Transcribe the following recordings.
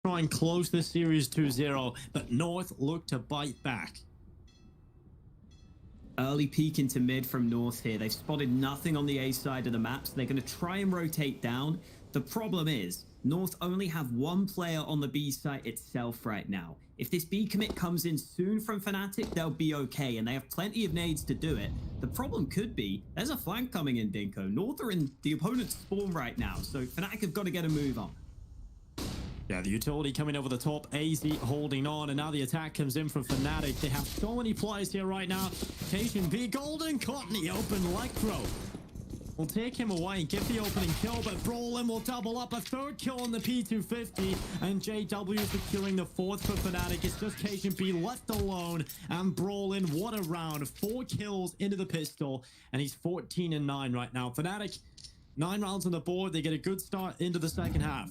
try and close this series 2-0, but North look to bite back. Early peek into mid from North here. They've spotted nothing on the A side of the map, so they're going to try and rotate down. The problem is, North only have one player on the B site itself right now. If this B commit comes in soon from Fnatic, they'll be okay, and they have plenty of nades to do it. The problem could be, there's a flank coming in, Dinko. North are in the opponent's spawn right now, so Fnatic have got to get a move on. Yeah, the utility coming over the top, AZ holding on, and now the attack comes in from Fnatic. They have so many players here right now. KationB, Golden caught in the open. Electro will take him away and give the opening kill, but Brolin will double up a third kill on the P250, and JW securing the fourth for Fnatic. It's just KationB left alone, and Brolin, what a round. 4 kills into the pistol, and he's 14-9 right now. Fnatic, 9 rounds on the board. They get a good start into the second half.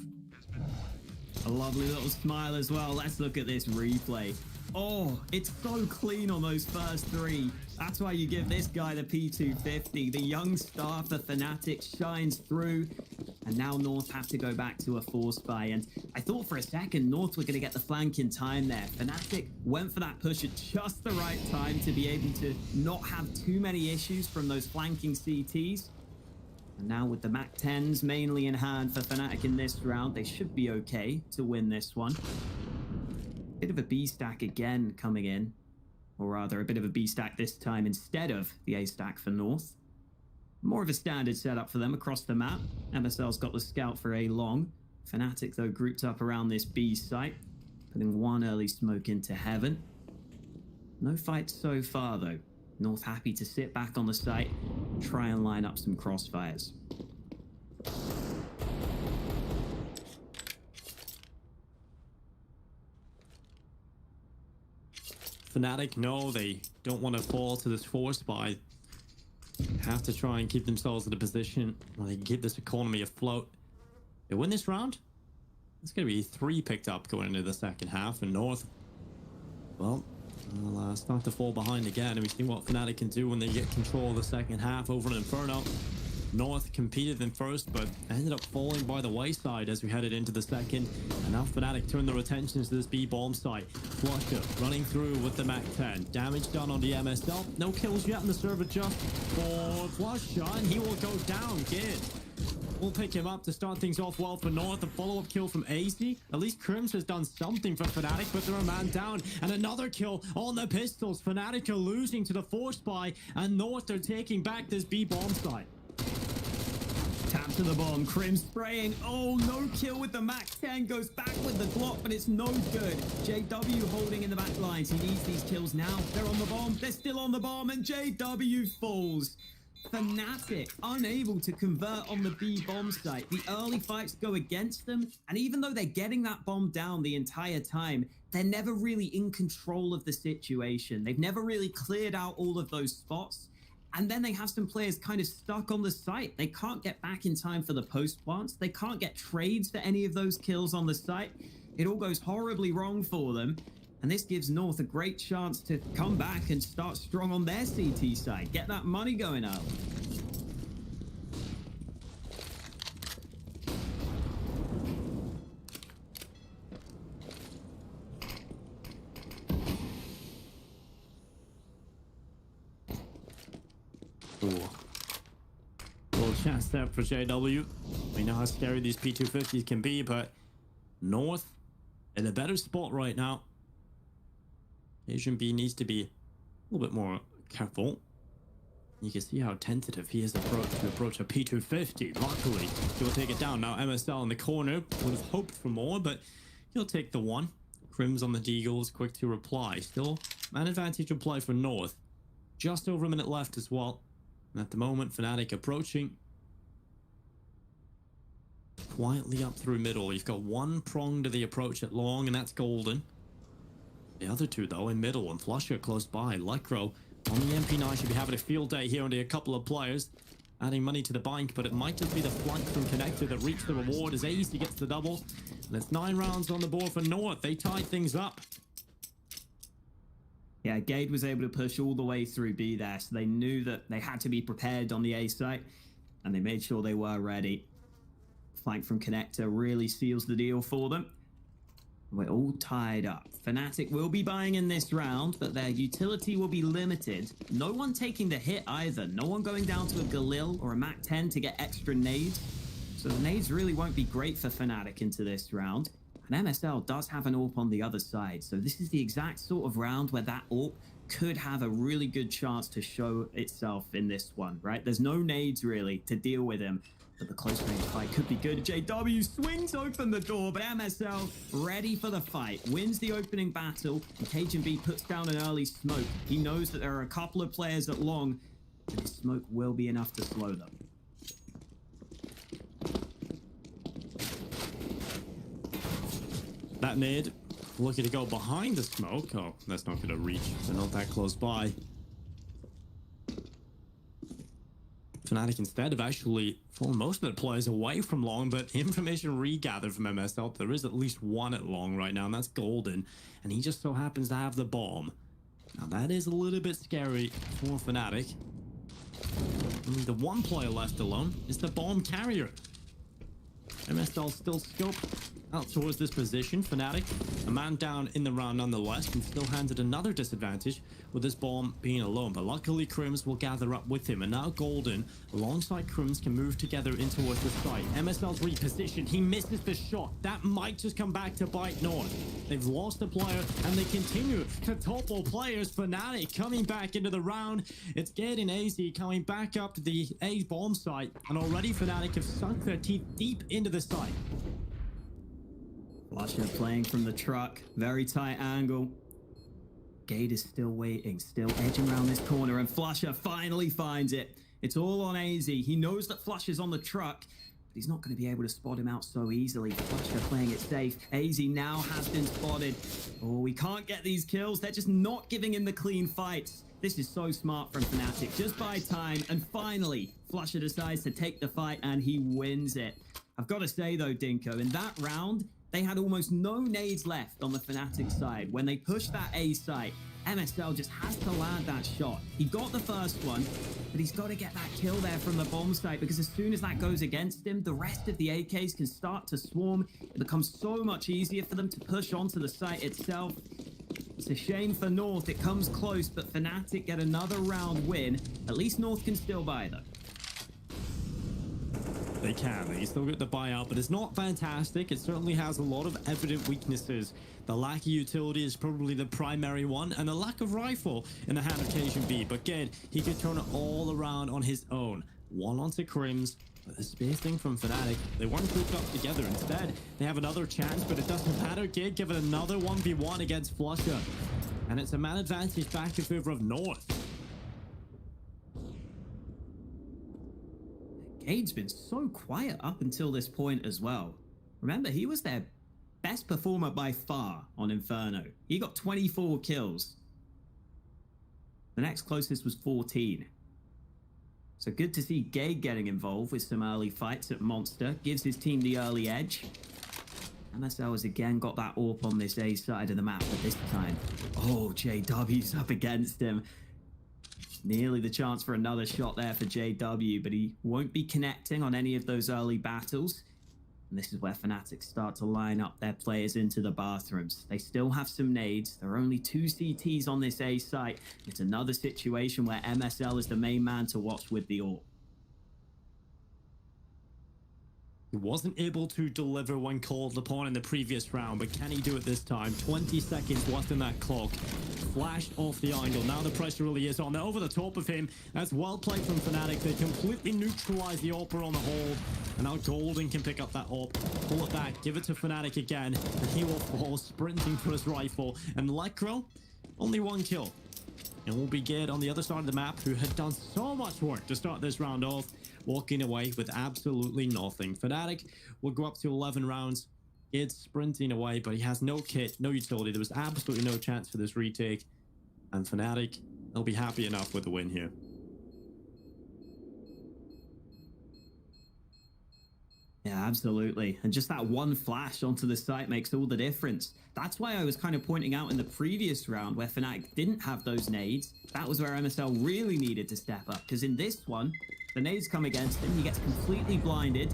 A lovely little smile as well. Let's look at this replay. Oh, it's so clean on those first 3. That's why you give this guy the P250. The young star for Fnatic shines through. And now North have to go back to a force buy. And I thought for a second North were going to get the flank in time there. Fnatic went for that push at just the right time to be able to not have too many issues from those flanking CTs. And now with the MAC-10s mainly in hand for Fnatic in this round, they should be okay to win this one. Bit of a B stack again coming in. Or rather, a bit of a B stack this time instead of the A stack for North. More of a standard setup for them across the map. MSL's got the scout for A long. Fnatic, though, grouped up around this B site, putting one early smoke into heaven. No fight so far, though. North happy to sit back on the site, try and line up some crossfires. Fnatic know they don't want to fall to this force buy. Have to try and keep themselves in a position where they can keep this economy afloat. They win this round, it's going to be 3 picked up going into the second half, and North, well, will start to fall behind again, and we see what Fnatic can do when they get control of the second half over in Inferno. North competed in first, but ended up falling by the wayside as we headed into the second. And now Fnatic turn their attentions to this B bomb site. Flusha running through with the MAC-10. Damage done on the MSL. No kills yet in the server just for Flusha, and he will go down. Gid will pick him up to start things off well for North. A follow-up kill from AZ. At least Crims has done something for Fnatic, but they're a man down. And another kill on the pistols. Fnatic are losing to the force buy, and North are taking back this B bomb site. Tap to the bomb, Crim spraying. Oh, no kill with the MAC-10. Goes back with the Glock, but it's no good. JW holding in the back lines. He needs these kills now. They're on the bomb. They're still on the bomb, and JW falls. Fnatic unable to convert on the B bomb site. The early fights go against them, and even though they're getting that bomb down the entire time, they're never really in control of the situation. They've never really cleared out all of those spots. And then they have some players kind of stuck on the site. They can't get back in time for the post plants. They can't get trades for any of those kills on the site. It all goes horribly wrong for them. And this gives North a great chance to come back and start strong on their CT side. Get that money going early. Little chance there for JW. We know how scary these P250s can be, but North in a better spot right now. KationB needs to be a little bit more careful. You can see how tentative he is to approach a P250. Luckily, he'll take it down. Now MSL in the corner. Would have hoped for more, but he'll take the one. Crims on the Deagles, quick to reply. Still, man advantage will play for North. Just over a minute left as well. And at the moment, Fnatic approaching. Quietly up through middle. You've got one prong to the approach at long, and that's Golden. The other two, though, in middle, and Flusha close by. Lycro on the MP9 should be having a field day here, only a couple of players adding money to the bank, but it might just be the flank from Connector that reached the reward as AZ gets the double. And it's 9 rounds on the board for North. They tied things up. Yeah, Gade was able to push all the way through B there, so they knew that they had to be prepared on the A site, and they made sure they were ready. Flank from Connector really seals the deal for them. We're all tied up. Fnatic will be buying in this round, but their utility will be limited. No one taking the hit either. No one going down to a Galil or a Mac-10 to get extra nades. So the nades really won't be great for Fnatic into this round. And MSL does have an AWP on the other side. So this is the exact sort of round where that AWP could have a really good chance to show itself in this one, right? There's no nades really to deal with him. But the close range fight could be good. JW swings open the door, but MSL ready for the fight. Wins the opening battle, and cajunb puts down an early smoke. He knows that there are a couple of players at long, and his smoke will be enough to slow them. That nade looking to go behind the smoke. Oh, that's not going to reach. They're not that close by. Fnatic instead have actually fallen most of the players away from long, but information regathered from MSL, there is at least one at long right now, and that's Golden, and he just so happens to have the bomb. Now that is a little bit scary for Fnatic. The one player left alone is the bomb carrier. MSL still scope out towards this position. Fnatic, a man down in the round nonetheless, and still handed another disadvantage with this bomb being alone. But luckily, Crims will gather up with him. And now Golden, alongside Crims, can move together in towards the site. MSL's repositioned. He misses the shot. That might just come back to bite North. They've lost a player, and they continue to topple players. Fnatic coming back into the round. It's getting AZ coming back up to the A bomb site. And already Fnatic have sunk their teeth deep into the site. flusha playing from the truck. Very tight angle. Gade is still waiting, still edging around this corner, and flusha finally finds it. It's all on AZ. He knows that flusha's on the truck, but he's not going to be able to spot him out so easily. flusha playing it safe. AZ now has been spotted. Oh, we can't get these kills. They're just not giving him the clean fights. This is so smart from Fnatic. Just buy time, and finally, flusha decides to take the fight, and he wins it. I've got to say, though, Dinko, in that round, they had almost no nades left on the Fnatic side. When they pushed that A site, MSL just has to land that shot. He got the first one, but he's got to get that kill there from the bomb site, because as soon as that goes against him, the rest of the AKs can start to swarm. It becomes so much easier for them to push onto the site itself. It's a shame for North. It comes close, but Fnatic get another round win. At least North can still buy, though. They can. They still get the buyout, but it's not fantastic. It certainly has a lot of evident weaknesses. The lack of utility is probably the primary one, and the lack of rifle in the hand of cajunb. But again, he could turn it all around on his own. One onto Crims, but the spacing from Fnatic, they weren't grouped up together. Instead, they have another chance, but it doesn't matter. Gade give it another 1v1 against flusha, and it's a man advantage back in favor of North. Gade's been so quiet up until this point as well. Remember, he was their best performer by far on Inferno. He got 24 kills. The next closest was 14. So good to see Gade getting involved with some early fights at Monster. Gives his team the early edge. MSL has again got that AWP on this A side of the map, but this time, oh, JW's up against him. Nearly the chance for another shot there for JW, but he won't be connecting on any of those early battles. And this is where Fnatic start to line up their players into the bathrooms. They still have some nades. There are only 2 CTs on this A site. It's another situation where MSL is the main man to watch with the AWP. He wasn't able to deliver when called upon in the previous round, but can he do it this time? 20 seconds left in that clock. Flashed off the angle. Now the pressure really is on. They're over the top of him. That's well played from Fnatic. They completely neutralize the AWPer on the hold. And now Golden can pick up that AWP, pull it back, give it to Fnatic again, and he will fall sprinting for his rifle. And Lekr0, only 1 kill. And will be Gade on the other side of the map, who had done so much work to start this round off, walking away with absolutely nothing. Fnatic will go up to 11 rounds. Gade's sprinting away, but he has no kit, no utility. There was absolutely no chance for this retake. And Fnatic, they'll be happy enough with the win here. Yeah, absolutely. And just that one flash onto the site makes all the difference. That's why I was kind of pointing out in the previous round where Fnatic didn't have those nades. That was where MSL really needed to step up, because in this one, the nades come against him, he gets completely blinded.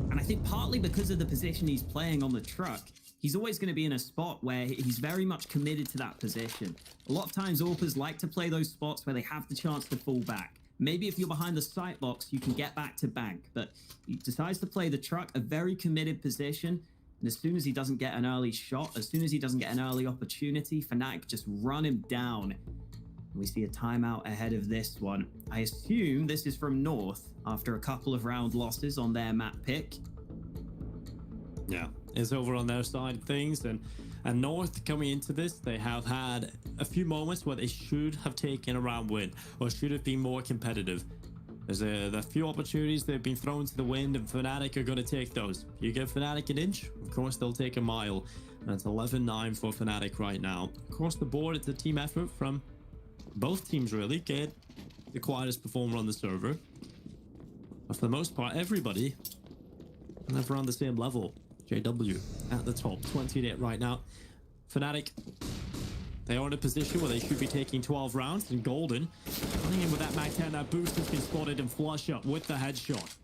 And I think partly because of the position he's playing on the truck, he's always going to be in a spot where he's very much committed to that position. A lot of times, AWPers like to play those spots where they have the chance to fall back. Maybe if you're behind the sight box, you can get back to bank, but he decides to play the truck, a very committed position. And as soon as he doesn't get an early shot, as soon as he doesn't get an early opportunity, Fnatic just run him down. We see a timeout ahead of this one. I assume this is from North after a couple of round losses on their map pick. Yeah, it's over on their side of things. And North coming into this, they have had a few moments where they should have taken a round win or should have been more competitive. There's a few opportunities that have been thrown to the wind, and Fnatic are going to take those. You give Fnatic an inch, of course they'll take a mile. And it's 11-9 for Fnatic right now. Across the board, it's a team effort from both teams, really. Get the quietest performer on the server. But for the most part, everybody kind of around the same level. JW at the top, 28 right now. Fnatic, they are in a position where they should be taking 12 rounds, and Golden running in with that Mag 10. That boost has been spotted, and Flush up with the headshot.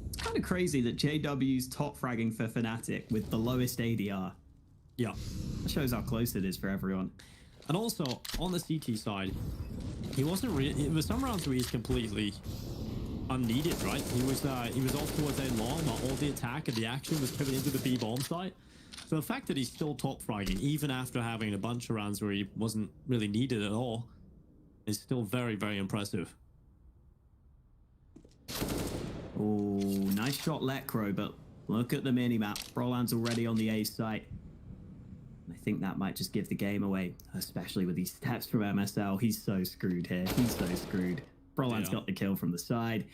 It's kind of crazy that JW's top fragging for Fnatic with the lowest ADR. Yeah. That shows how close it is for everyone. And also, on the CT side, he wasn't really... It was some rounds where he's completely unneeded, right? He was off towards end long, but all the attack and the action was coming into the B bomb site. So the fact that he's still top fragging, even after having a bunch of rounds where he wasn't really needed at all, is still very, very impressive. Oh, nice shot, Lekr0, but look at the minimap. Brolan's already on the A site. I think that might just give the game away, especially with these steps from MSL. He's so screwed here. He's so screwed. Brolan's got the kill from the side.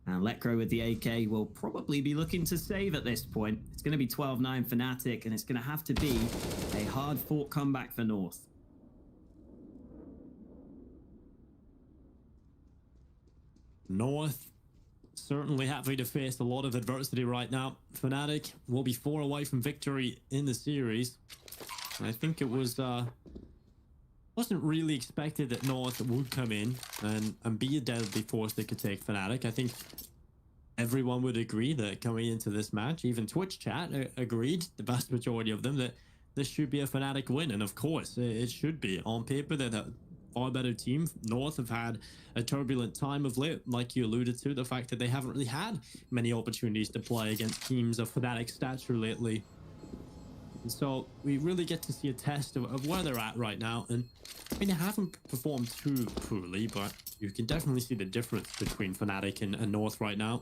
And Lekr0 with the AK will probably be looking to save at this point. It's going to be 12-9 Fnatic, and it's going to have to be a hard-fought comeback for North. North certainly having to face a lot of adversity right now. Fnatic will be 4 away from victory in the series. I think it wasn't really expected that North would come in and be a deadly force that could take Fnatic. I think everyone would agree that coming into this match, even Twitch chat agreed, the vast majority of them, that this should be a Fnatic win. And of course, it should be. On paper, they're a far better team. North have had a turbulent time of late, like you alluded to, the fact that they haven't really had many opportunities to play against teams of Fnatic stature lately. And so we really get to see a test of where they're at right now. And I mean, they haven't performed too poorly, but you can definitely see the difference between Fnatic and North right now.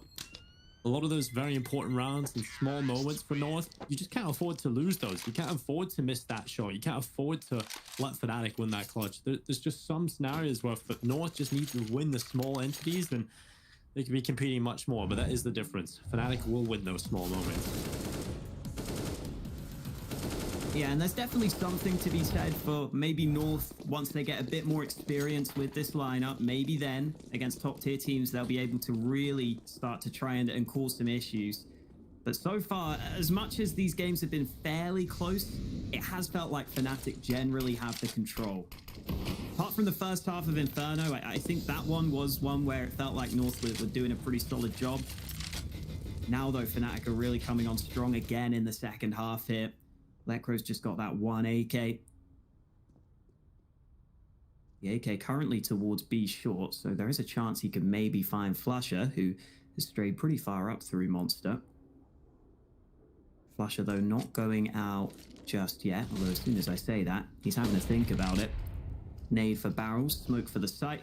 A lot of those very important rounds and small moments for North, you just can't afford to lose those. You can't afford to miss that shot. You can't afford to let Fnatic win that clutch. There's just some scenarios where North just need to win the small entities, and they could be competing much more, but that is the difference. Fnatic will win those small moments. Yeah, and there's definitely something to be said for maybe North, once they get a bit more experience with this lineup, maybe then against top tier teams, they'll be able to really start to try and cause some issues. But so far, as much as these games have been fairly close, it has felt like Fnatic generally have the control. Apart from the first half of Inferno, I think that one was one where it felt like North were doing a pretty solid job. Now, though, Fnatic are really coming on strong again in the second half here. Lekr0's just got that one AK. The AK currently towards B short, so there is a chance he could maybe find Flusha, who has strayed pretty far up through Monster. Flusha, though, not going out just yet, although as soon as I say that, he's having to think about it. Nade for barrels, smoke for the site,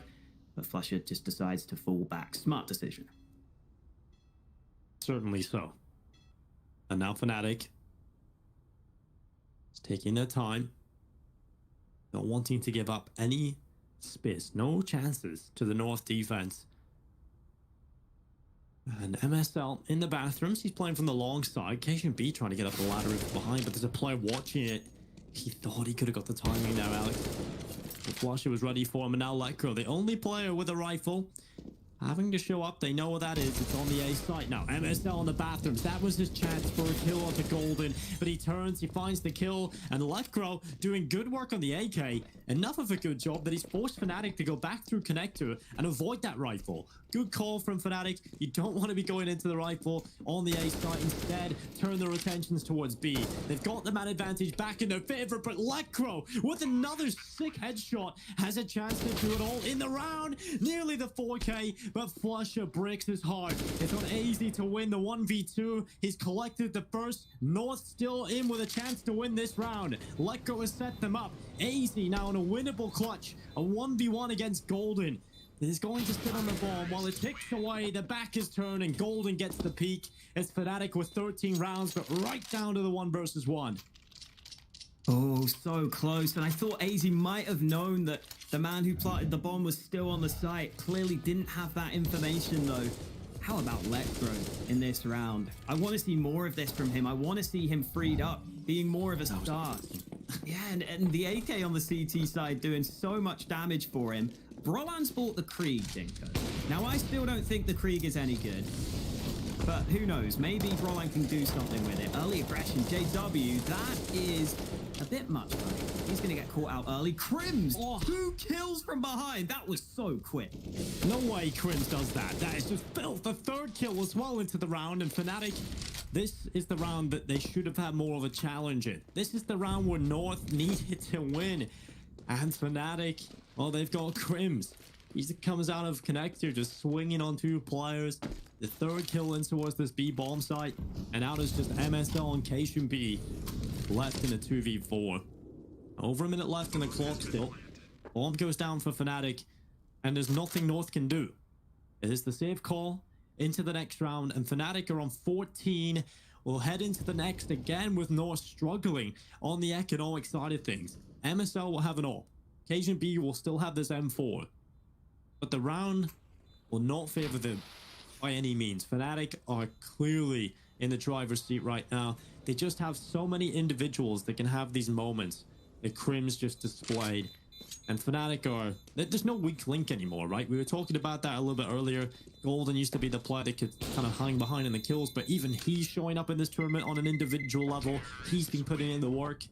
but Flusha just decides to fall back. Smart decision. Certainly so. And now Fnatic is taking their time, not wanting to give up any space, no chances to the North defense. And MSL in the bathrooms, he's playing from the long side. KSHB trying to get up the ladder behind, but there's a player watching it. He thought he could have got the timing there, Alex. The Flusha was ready for him, and now Lekr0, the only player with a rifle, having to show up. They know what that is. It's on the A site now. MSL in the bathrooms. That was his chance for a kill onto Golden, but he turns, he finds the kill, and Lekro doing good work on the AK. Enough of a good job that he's forced Fnatic to go back through connector and avoid that rifle. Good call from Fnatic. You don't want to be going into the rifle on the A site. Instead, turn their attentions towards B. They've got the man advantage back in their favor, but Lekro with another sick headshot has a chance to do it all in the round. Nearly the 4K, but Flusher breaks his heart. It's not easy to win the 1v2. He's collected the first. North still in with a chance to win this round. Lekro has set them up. AZ now in a winnable clutch. A 1v1 against Golden. He's going to sit on the bomb while it ticks away. The back is turned and Golden gets the peak. It's Fnatic with 13 rounds, but right down to the 1 versus 1. Oh, so close. And I thought AZ might have known that the man who planted the bomb was still on the site. Clearly didn't have that information, though. How about Lekro in this round? I want to see more of this from him. I want to see him freed up, being more of a star. Yeah, and the AK on the CT side doing so much damage for him. Brolan's bought the Krieg, Dinko. Now, I still don't think the Krieg is any good. But who knows? Maybe Brolan can do something with it. Early aggression, JW, that is a bit much, buddy. He's going to get caught out early. Crims, 2 kills from behind. That was so quick. No way Crims does that. That is just filth. The 3rd kill as well into the round. And Fnatic, this is the round that they should have had more of a challenge in. This is the round where North needed to win. And Fnatic, well, they've got Crims. He comes out of connector, just swinging on 2 players. The 3rd kill in towards this B bomb site. And out is just MSL and KSHB left in a 2v4. Over a minute left in the clock still. Bomb goes down for Fnatic. And there's nothing North can do. It is the safe call into the next round. And Fnatic are on 14. We'll head into the next again with North struggling on the economic side of things. MSL will have an AWP. KSHB will still have this M4. But the round will not favor them by any means. Fnatic are clearly in the driver's seat right now. They just have so many individuals that can have these moments that Crims just displayed. And Fnatic are... There's no weak link anymore, right? We were talking about that a little bit earlier. Golden used to be the player that could kind of hang behind in the kills, but even he's showing up in this tournament on an individual level. He's been putting in the work.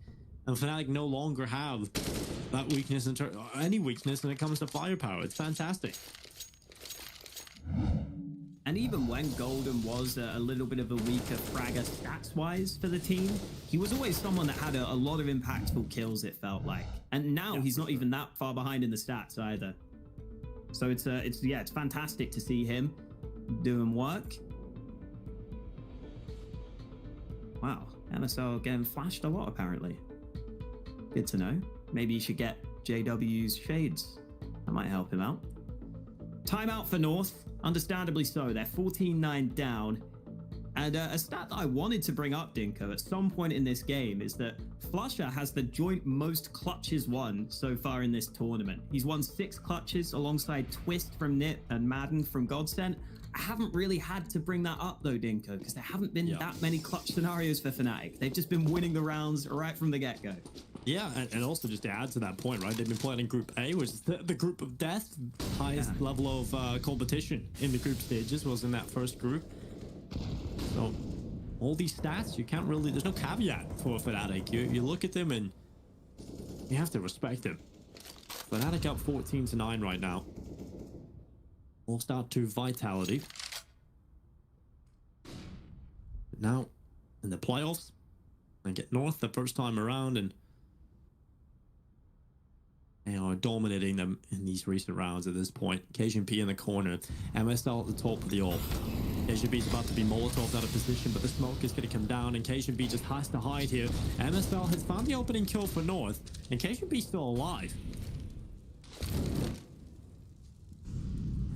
And Fnatic no longer have that weakness, any weakness when it comes to firepower. It's fantastic. And even when Golden was a little bit of a weaker fragger stats-wise for the team, he was always someone that had a lot of impactful kills, it felt like. And now he's not even that far behind in the stats either. So it's fantastic to see him doing work. Wow, MSL getting flashed a lot apparently. Good to know. Maybe you should get JW's shades. That might help him out. Timeout for North. Understandably so. They're 14-9 down. And a stat that I wanted to bring up, Dinko, at some point in this game is that Flusher has the joint most clutches won so far in this tournament. He's won 6 clutches alongside Twist from Nip and Madden from Godsent. I haven't really had to bring that up though, Dinko, because there haven't been that many clutch scenarios for Fnatic. They've just been winning the rounds right from the get-go. Yeah, and also just to add to that point, right? They've been playing in Group A, which is the group of death. Highest level of competition in the group stages was in that first group. So all these stats, you can't really... There's no caveat for Fnatic. You look at them and you have to respect them. Fnatic up 14-9 right now. We'll start to Vitality. But now, in the playoffs, and get North the first time around, and they are dominating them in these recent rounds at this point. KSHB in the corner. MSL at the top of the AWP. KSHB is about to be Molotov out of position, but the smoke is going to come down, and KSHB just has to hide here. MSL has found the opening kill for North, and KSHB still alive.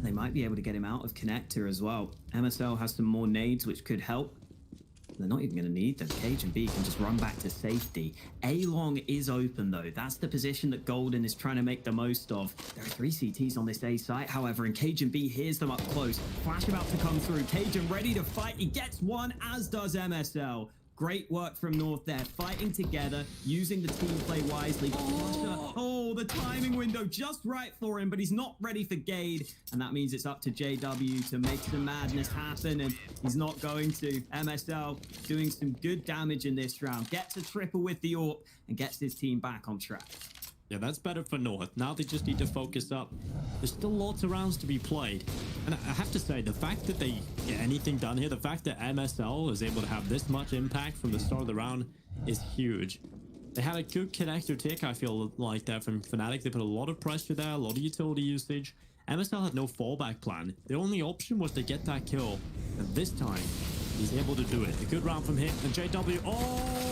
They might be able to get him out of connector as well. MSL has some more nades, which could help. They're not even going to need them. KSHB can just run back to safety. A-Long is open, though. That's the position that Golden is trying to make the most of. There are 3 CTs on this A site, however, and KSHB hears them up close. Flash about to come through. Cajun ready to fight. He gets one, as does MSL. Great work from North there, fighting together, using the team play wisely. Oh, Oh, the timing window just right for him, but he's not ready for Gade. And that means it's up to JW to make some madness happen, and he's not going to. MSL doing some good damage in this round. Gets a triple with the AWP and gets his team back on track. Yeah, that's better for North. Now they just need to focus up. There's still lots of rounds to be played. And I have to say, the fact that they get anything done here, the fact that MSL is able to have this much impact from the start of the round is huge. They had a good connector tick, I feel like, that from Fnatic. They put a lot of pressure there, a lot of utility usage. MSL had no fallback plan. The only option was to get that kill. And this time, he's able to do it. A good round from him. And JW,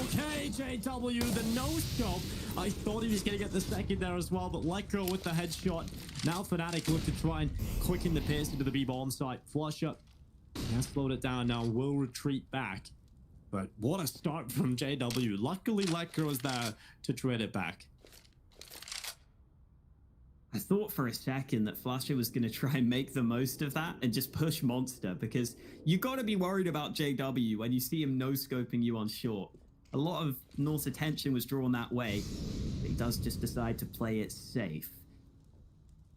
okay, JW, the no-scope. I thought he was going to get the second there as well, but Lekr0 with the headshot. Now Fnatic look to try and quicken the pace into the B-bomb site. Flusha has slowed it down now, will retreat back. But what a start from JW. Luckily, Lekr0 was there to trade it back. I thought for a second that Flusha was going to try and make the most of that and just push Monster, because you got to be worried about JW when you see him no-scoping you on short. A lot of North's attention was drawn that way, but he does just decide to play it safe.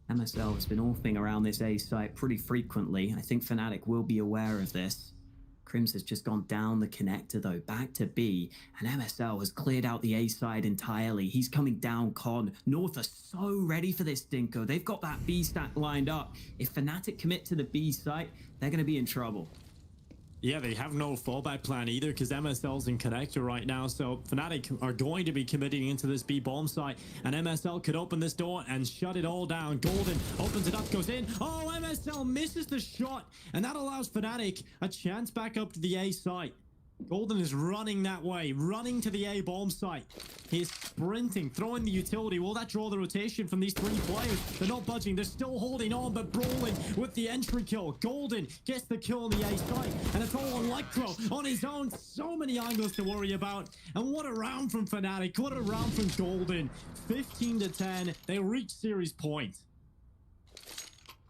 MSL has been orping around this A site pretty frequently. I think Fnatic will be aware of this. Crims has just gone down the connector though, back to B, and MSL has cleared out the A side entirely. He's coming down Con. North are so ready for this, Dinko. They've got that B stack lined up. If Fnatic commit to the B site, they're going to be in trouble. Yeah, they have no fallback plan either because MSL's in connector right now. So Fnatic are going to be committing into this B bomb site, and MSL could open this door and shut it all down. Golden opens it up, goes in. Oh, MSL misses the shot, and that allows Fnatic a chance back up to the A site. Golden is running that way, running to the A bomb site. He's sprinting, throwing the utility. Will that draw the rotation from these three players? They're not budging. They're still holding on, but Brolin with the entry kill. Golden gets the kill on the A site, and it's all on Lekr0 on his own. So many angles to worry about. And what a round from Fnatic. What a round from Golden. 15-10. They reach series point.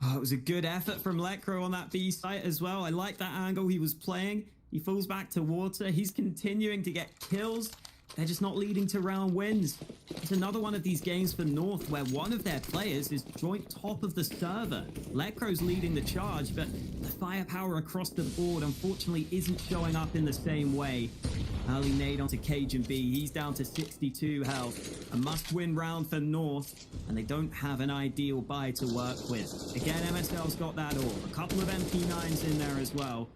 Oh, it was a good effort from Lekr0 on that B site as well. I like that angle he was playing. He falls back to water. He's continuing to get kills. They're just not leading to round wins. It's another one of these games for North where one of their players is joint top of the server. Lekr0's leading the charge, but the firepower across the board unfortunately isn't showing up in the same way. Early nade onto cajunB. He's down to 62 health. A must-win round for North, and they don't have an ideal buy to work with. Again, MSL's got that all. A couple of MP9s in there as well.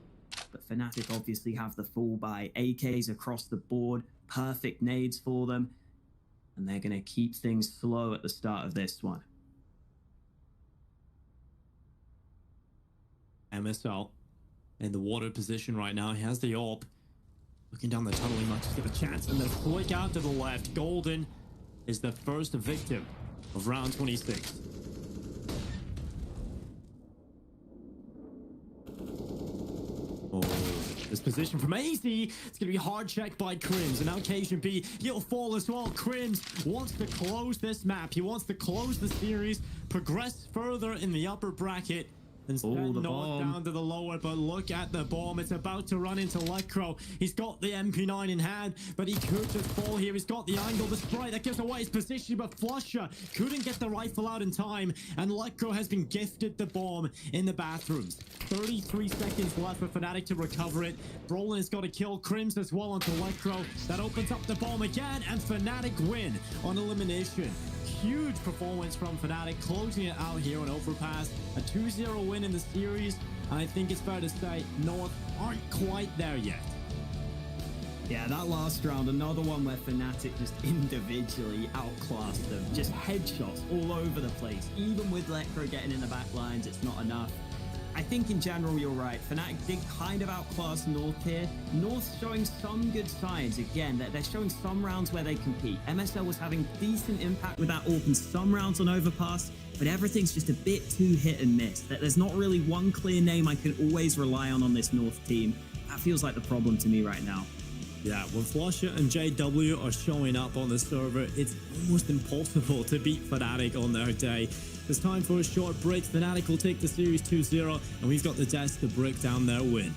But Fnatic obviously have the full buy. AKs across the board, perfect nades for them, and they're going to keep things slow at the start of this one. MSL in the water position right now. He has the AWP. Looking down the tunnel, he might just get a chance. And the flick out to the left. Golden is the first victim of round 26. This position from AZ, it's going to be hard checked by Crims, and now cajunB, he'll fall as well. Crims wants to close this map. He wants to close the series, progress further in the upper bracket, and send North down to the lower. But look at the bomb. It's about to run into Lekr0. He's got the MP9 in hand, but he could just fall here. He's got the angle, the sprite that gives away his position, but Flusha couldn't get the rifle out in time, and Lekr0 has been gifted the bomb in the bathrooms. 33 seconds left for Fnatic to recover it. Brolin has got to kill Crims as well onto Lekr0. That opens up the bomb again, and Fnatic win on elimination. Huge performance from Fnatic, closing it out here on Overpass. A 2-0 win in the series, and I think it's fair to say North aren't quite there yet. Yeah, that last round, another one where Fnatic just individually outclassed them. Just headshots all over the place. Even with Lekr0 getting in the back lines, it's not enough. I think in general, you're right. Fnatic did kind of outclass North here. North showing some good signs. Again, they're showing some rounds where they compete. MSL was having decent impact with that AWP in some rounds on Overpass, but everything's just a bit too hit and miss. There's not really one clear name I can always rely on this North team. That feels like the problem to me right now. Yeah, when Flusha and JW are showing up on the server, it's almost impossible to beat Fnatic on their day. It's time for a short break. Fnatic will take the series 2-0, and we've got the Desk to break down their win.